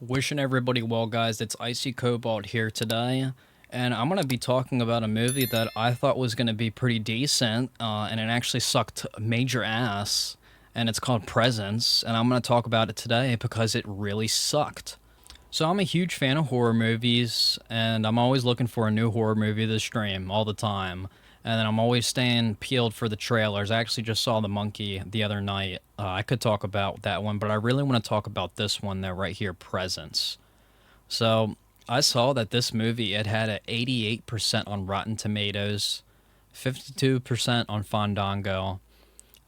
Wishing everybody well, guys. It's Icy Cobalt here today, and I'm going to be talking about a movie that I thought was going to be pretty decent, and it actually sucked major ass, and it's called Presence, and I'm going to talk about it today because it really sucked. So I'm a huge fan of horror movies, and I'm always looking for a new horror movie to stream all the time. And then I'm always staying peeled for the trailers. I actually just saw The Monkey the other night. I could talk about that one, but I really want to talk about this one though, right here, Presence. So I saw that this movie, it had a 88% on Rotten Tomatoes, 52% on Fandango,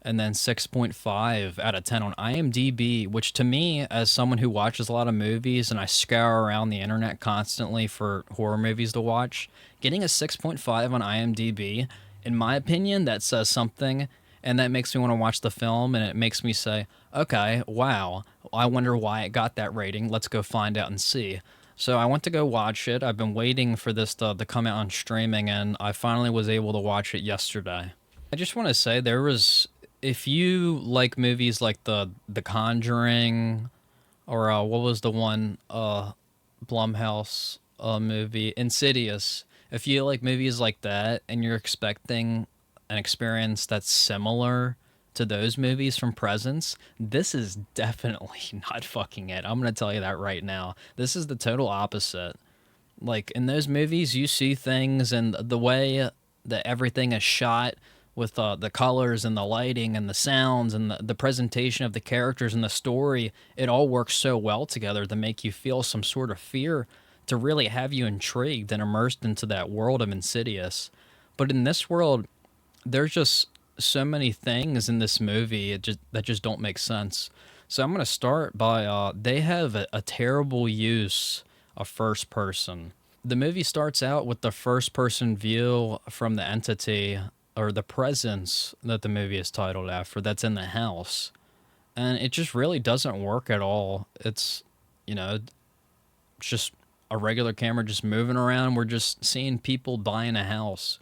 and then 6.5 out of 10 on IMDB, which to me, as someone who watches a lot of movies and I scour around the internet constantly for horror movies to watch, getting a 6.5 on IMDB, in my opinion, that says something, and that makes me want to watch the film, and it makes me say, okay, wow, I wonder why it got that rating. Let's go find out and see. So I went to go watch it. I've been waiting for this to come out on streaming, and I finally was able to watch it yesterday. I just want to say if you like movies like the Conjuring, or what was the one Blumhouse movie, Insidious. If you like movies like that and you're expecting an experience that's similar to those movies from Presence, this is definitely not fucking it. I'm gonna tell you that right now. This is the total opposite. Like in those movies, you see things and the way that everything is shot with the colors and the lighting and the sounds and the presentation of the characters and the story, it all works so well together to make you feel some sort of fear, to really have you intrigued and immersed into that world of Insidious. But in this world, there's just so many things in this movie that just don't make sense. So I'm gonna start by they have a terrible use of first person. The movie starts out with the first person view from the entity or the presence that the movie is titled after that's in the house. And it just really doesn't work at all. It's just a regular camera just moving around. We're just seeing people die in a house.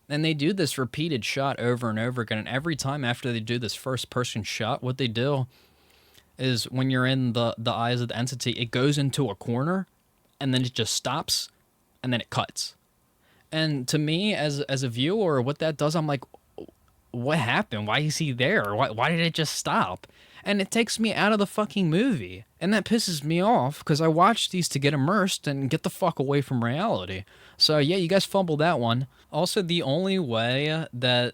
And they do this repeated shot over and over again. And every time after they do this first person shot, what they do is when you're in the eyes of the entity, it goes into a corner and then it just stops and then it cuts. And to me, as a viewer, what that does, I'm like, what happened? Why is he there? Why did it just stop? And it takes me out of the fucking movie. And that pisses me off because I watch these to get immersed and get the fuck away from reality. So yeah, you guys fumbled that one. Also, the only way that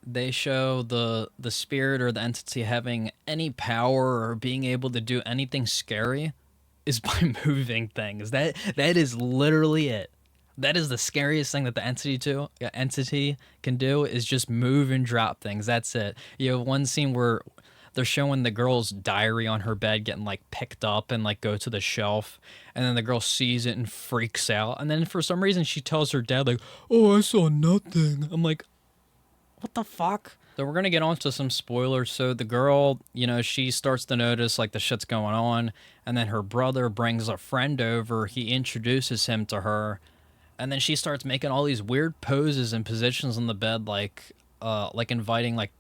they show the spirit or the entity having any power or being able to do anything scary is by moving things. That is literally it. That is the scariest thing that the entity can do is just move and drop things. That's it. You have one scene where they're showing the girl's diary on her bed getting like picked up and like go to the shelf, and then the girl sees it and freaks out, and then for some reason she tells her dad like, "Oh, I saw nothing." I'm like, what the fuck? So we're gonna get on to some spoilers. So the girl, she starts to notice like the shit's going on, and then her brother brings a friend over. He introduces him to her, and then she starts making all these weird poses and positions on the bed, like inviting, like,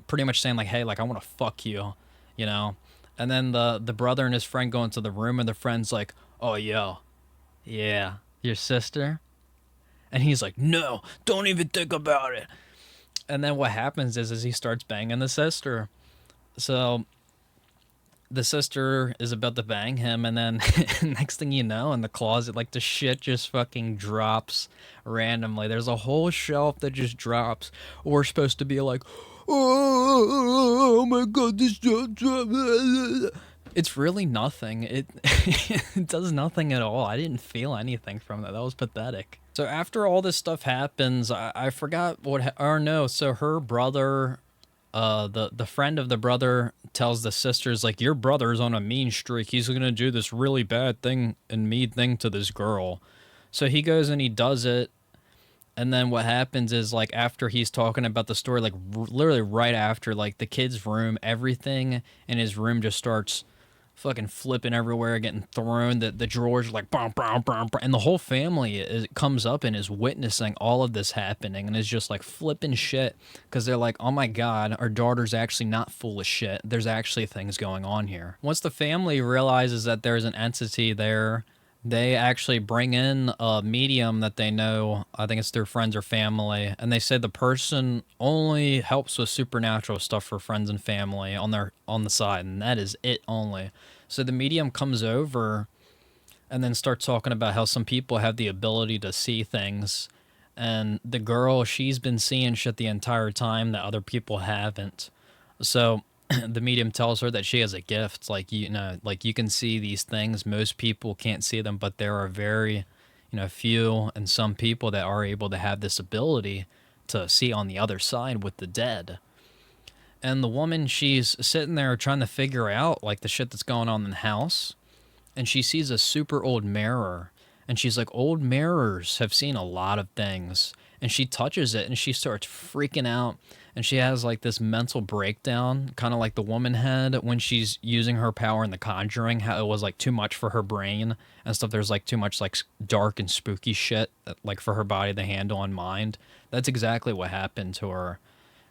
pretty much saying like, hey, like I want to fuck you, you know. And then the brother and his friend go into the room, and the friend's like, oh yo, yeah, your sister. And he's like, no, don't even think about it. And then what happens is he starts banging the sister. So the sister is about to bang him, and then next thing you know, in the closet, like the shit just fucking drops randomly. There's a whole shelf that just drops. We're supposed to be like, oh my god, this just dropped. It's really nothing. It does nothing at all. I didn't feel anything from that. That was pathetic. So after all this stuff happens, I forgot or no. So her brother, the friend of the brother tells the sisters like, your brother's on a mean streak. He's gonna do this really bad thing and mean thing to this girl. So he goes and he does it. And then what happens is, like, after he's talking about the story, like literally right after, like the kid's room, everything in his room just starts fucking flipping everywhere, getting thrown. The drawers are like, brum, brum, brum, brum, and the whole family comes up and is witnessing all of this happening and is just like flipping shit because they're like, oh my god, our daughter's actually not full of shit. There's actually things going on here. Once the family realizes that there's an entity there, they actually bring in a medium that they know. I think it's their friends or family, and they say the person only helps with supernatural stuff for friends and family on the side, and that is it only. So the medium comes over and then starts talking about how some people have the ability to see things, and the girl, she's been seeing shit the entire time that other people haven't. So the medium tells her that she has a gift, like, you know, like you can see these things. Most people can't see them, but there are very, you know, few and some people that are able to have this ability to see on the other side with the dead. And the woman, she's sitting there trying to figure out like the shit that's going on in the house, and she sees a super old mirror, and she's like, old mirrors have seen a lot of things. And she touches it and she starts freaking out, and she has like this mental breakdown, kind of like the woman had when she's using her power in The Conjuring, how it was like too much for her brain and stuff. There's like too much like dark and spooky shit like for her body to handle and mind. That's exactly what happened to her.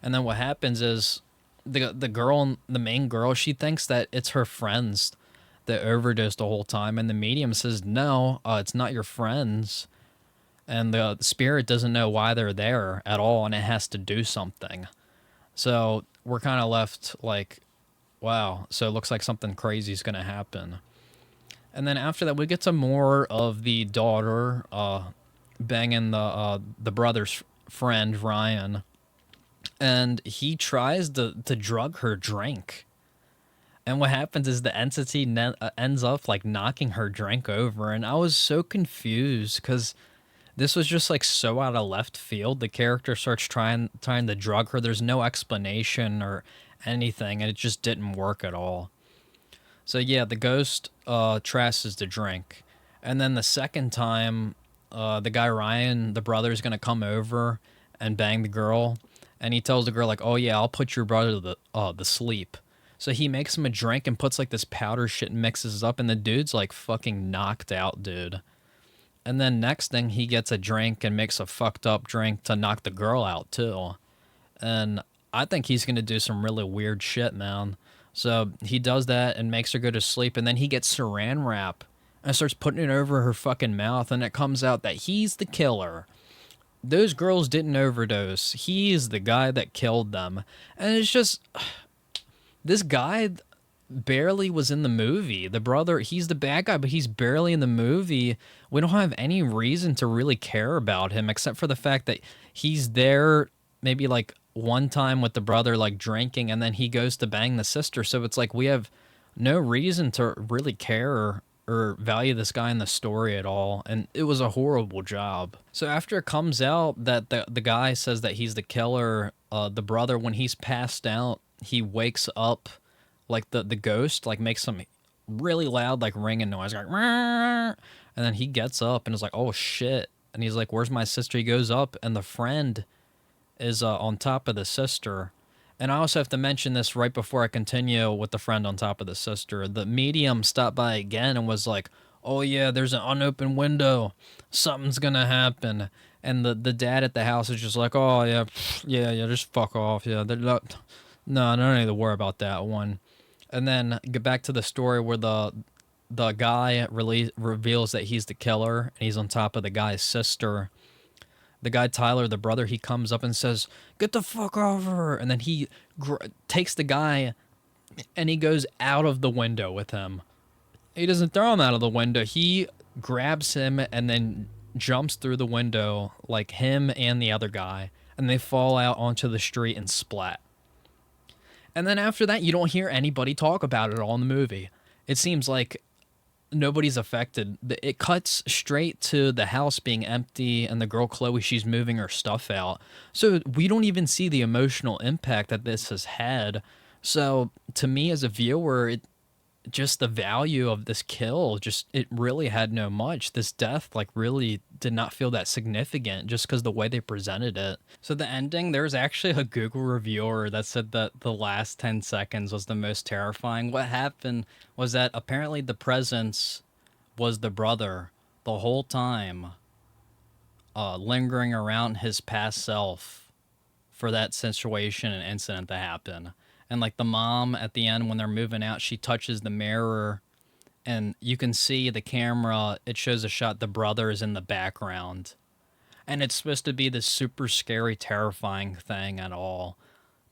And then what happens is the girl, the main girl, she thinks that it's her friends that overdosed the whole time, and the medium says, no, it's not your friends, and the spirit doesn't know why they're there at all, and it has to do something. So we're kind of left like, wow, so it looks like something crazy is going to happen. And then after that, we get some more of the daughter banging the brother's friend, Ryan, and he tries to drug her drink. And what happens is the entity ends up like knocking her drink over, and I was so confused because this was just like so out of left field. The character starts trying to drug her. There's no explanation or anything, and it just didn't work at all. So yeah, the ghost trashes the drink, and then the second time, the guy Ryan, the brother, is gonna come over and bang the girl, and he tells the girl like, "Oh yeah, I'll put your brother to sleep." So he makes him a drink and puts like this powder shit and mixes it up, and the dude's like fucking knocked out, dude. And then next thing, he gets a drink and makes a fucked up drink to knock the girl out too. And I think he's gonna do some really weird shit, man. So he does that and makes her go to sleep, and then he gets saran wrap and starts putting it over her fucking mouth, and it comes out that he's the killer. Those girls didn't overdose. He's the guy that killed them. And it's just, this guy barely was in the movie. The brother, he's the bad guy, but he's barely in the movie. We don't have any reason to really care about him except for the fact that he's there maybe like one time with the brother like drinking, and then he goes to bang the sister. So it's like we have no reason to really care or value this guy in the story at all, and it was a horrible job. So after it comes out that the guy says that he's the killer, the brother, when he's passed out, he wakes up like the ghost like makes some really loud like ringing noise like, and then he gets up and is like, oh shit, and he's like, where's my sister? He goes up and the friend is on top of the sister. And I also have to mention this right before I continue with the friend on top of the sister. The medium stopped by again and was like, oh yeah, there's an unopened window, something's gonna happen. And the dad at the house is just like, oh yeah, yeah, just fuck off, yeah, no, I don't need to worry about that one. And then get back to the story where the guy reveals that he's the killer, and he's on top of the guy's sister. The guy Tyler, the brother, he comes up and says, "Get the fuck over!" And then he takes the guy, and he goes out of the window with him. He doesn't throw him out of the window. He grabs him and then jumps through the window, like him and the other guy, and they fall out onto the street and splat. And then after that, you don't hear anybody talk about it all in the movie. It seems like nobody's affected. It cuts straight to the house being empty and the girl Chloe, she's moving her stuff out. So we don't even see the emotional impact that this has had. So to me as a viewer, just the value of this kill, just it really had no much. This death like really did not feel that significant just because the way they presented it. So the ending, there's actually a Google reviewer that said that the last 10 seconds was the most terrifying. What happened was that apparently the presence was the brother the whole time, lingering around his past self for that situation and incident that happened. And like the mom at the end, when they're moving out, she touches the mirror and you can see the camera. It shows a shot, the brother is in the background. And it's supposed to be this super scary, terrifying thing at all.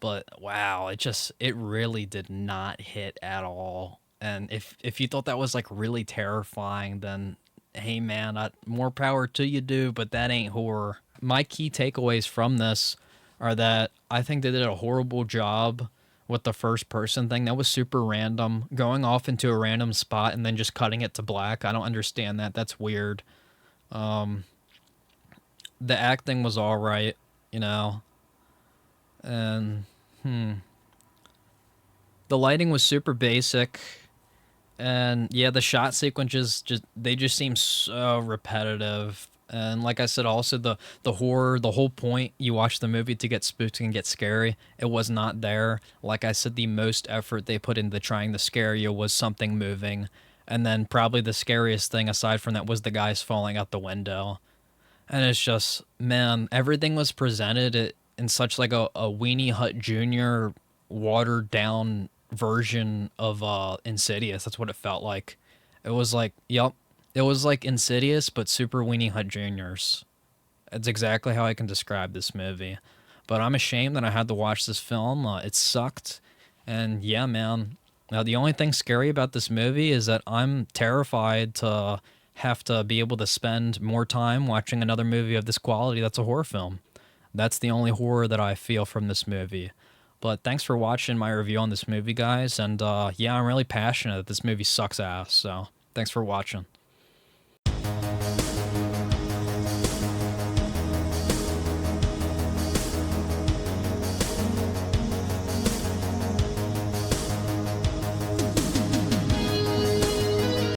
But wow, it really did not hit at all. And if you thought that was like really terrifying, then hey man, more power to you, dude. But that ain't horror. My key takeaways from this are that I think they did a horrible job with the first person thing. That was super random, going off into a random spot and then just cutting it to black. I don't understand that. That's weird. The acting was all right, you know, and the lighting was super basic. And yeah, the shot sequences just seem so repetitive. And like I said, also the horror, the whole point you watch the movie to get spooked and get scary, it was not there. Like I said, the most effort they put into trying to scare you was something moving. And then probably the scariest thing aside from that was the guys falling out the window. And it's just, man, everything was presented in such like a Weenie Hut Jr. watered down version of Insidious. That's what it felt like. It was like, yep, it was like Insidious, but super Weenie Hut Juniors. That's exactly how I can describe this movie. But I'm ashamed that I had to watch this film. It sucked. And yeah, man. Now, the only thing scary about this movie is that I'm terrified to have to be able to spend more time watching another movie of this quality that's a horror film. That's the only horror that I feel from this movie. But thanks for watching my review on this movie, guys. And yeah, I'm really passionate that this movie sucks ass. So thanks for watching.